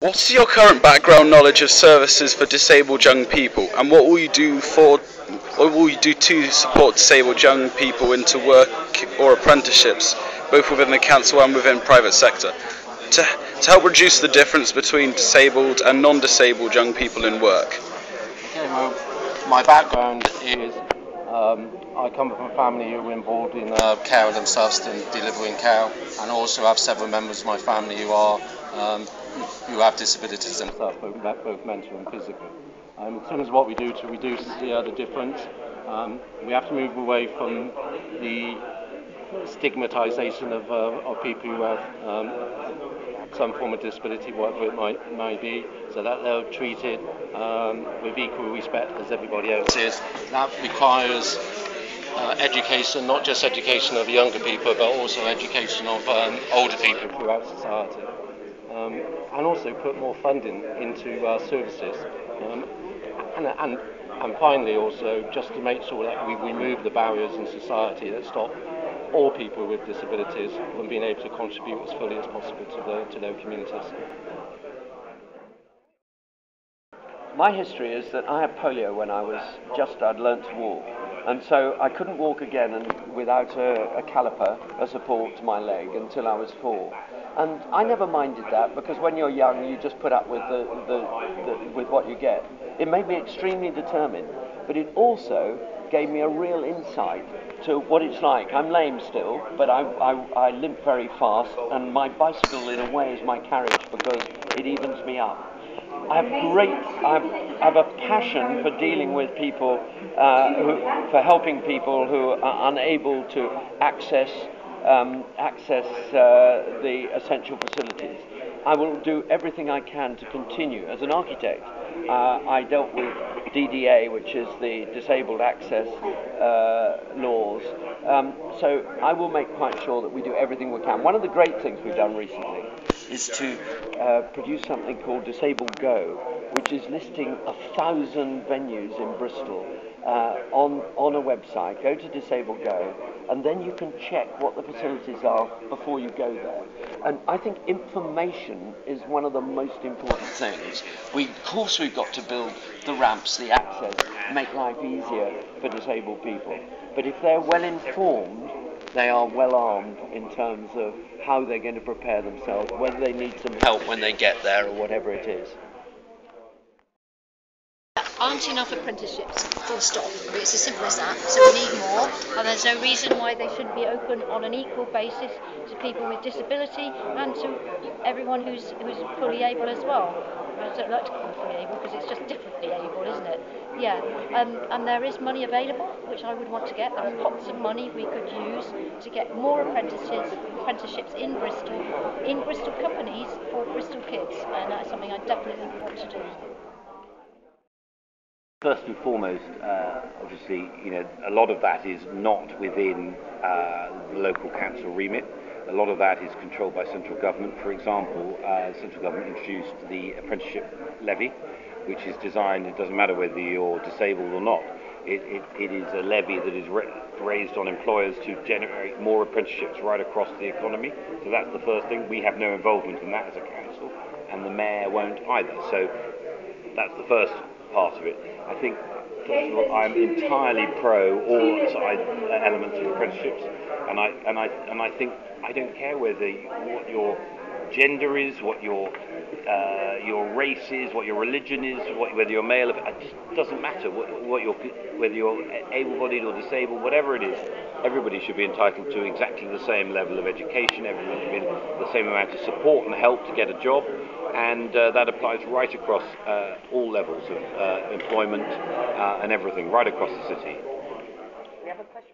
What's your current background knowledge of services for disabled young people, and what will you do to support disabled young people into work or apprenticeships, both within the council and within private sector, to, to help reduce the difference between disabled and non-disabled young people in work? Okay, well, my background is I come from a family who were involved in care themselves and delivering care, and also have several members of my family who have disabilities themselves, both mental and physical. In terms of what we do to reduce the difference, we have to move away from the stigmatisation of people who have some form of disability, whatever it might be, so that they're treated with equal respect as everybody else is. That requires education, not just education of younger people, but also education of older people throughout society. And also put more funding into services. And finally also just to make sure that we remove the barriers in society that stop all people with disabilities from being able to contribute as fully as possible to their communities. My history is that I had polio when I'd learnt to walk, and so I couldn't walk again without a caliper, a support to my leg, until I was 4. And I never minded that, because when you're young you just put up with with what you get. It made me extremely determined, but it also gave me a real insight to what it's like. I'm lame still, but I limp very fast, and my bicycle in a way is my carriage because it evens me up. I have a passion for dealing with people, for helping people who are unable to access the essential facilities. I will do everything I can to continue. As an architect, I dealt with DDA, which is the Disabled Access laws. So I will make quite sure that we do everything we can. One of the great things we've done recently is to produce something called Disabled Go, which is listing 1,000 venues in Bristol on a website. Go to Disabled Go, and then you can check what the facilities are before you go there. And I think information is one of the most important things. Of course we've got to build the ramps, the access, make life easier for disabled people. But if they're well informed, they are well armed in terms of how they're going to prepare themselves, whether they need some help when they get there or whatever it is. Aren't enough apprenticeships, full stop. It's as simple as that. So we need more, and there's no reason why they shouldn't be open on an equal basis to people with disability and to everyone who's fully able as well. I don't like to call it fully able because it's just differently able, isn't it? Yeah, and there is money available, which I would want to get. There's pots of money we could use to get more apprenticeships in Bristol companies for Bristol kids, and that's something I definitely want to do. First and foremost, obviously, a lot of that is not within the local council remit. A lot of that is controlled by central government. For example, central government introduced the apprenticeship levy, which is designed, it doesn't matter whether you're disabled or not, it is a levy that is raised on employers to generate more apprenticeships right across the economy. So that's the first thing. We have no involvement in that as a council, and the mayor won't either. So that's the first part of it. I think, first of all, I'm entirely pro all elements of apprenticeships, and I think I don't care what your gender is, what your race is, what your religion is, whether you're male. It just doesn't matter whether you're able-bodied or disabled, whatever it is. Everybody should be entitled to exactly the same level of education. Everybody should be the same amount of support and help to get a job, and that applies right across all levels of employment and everything, right across the city. We have a question.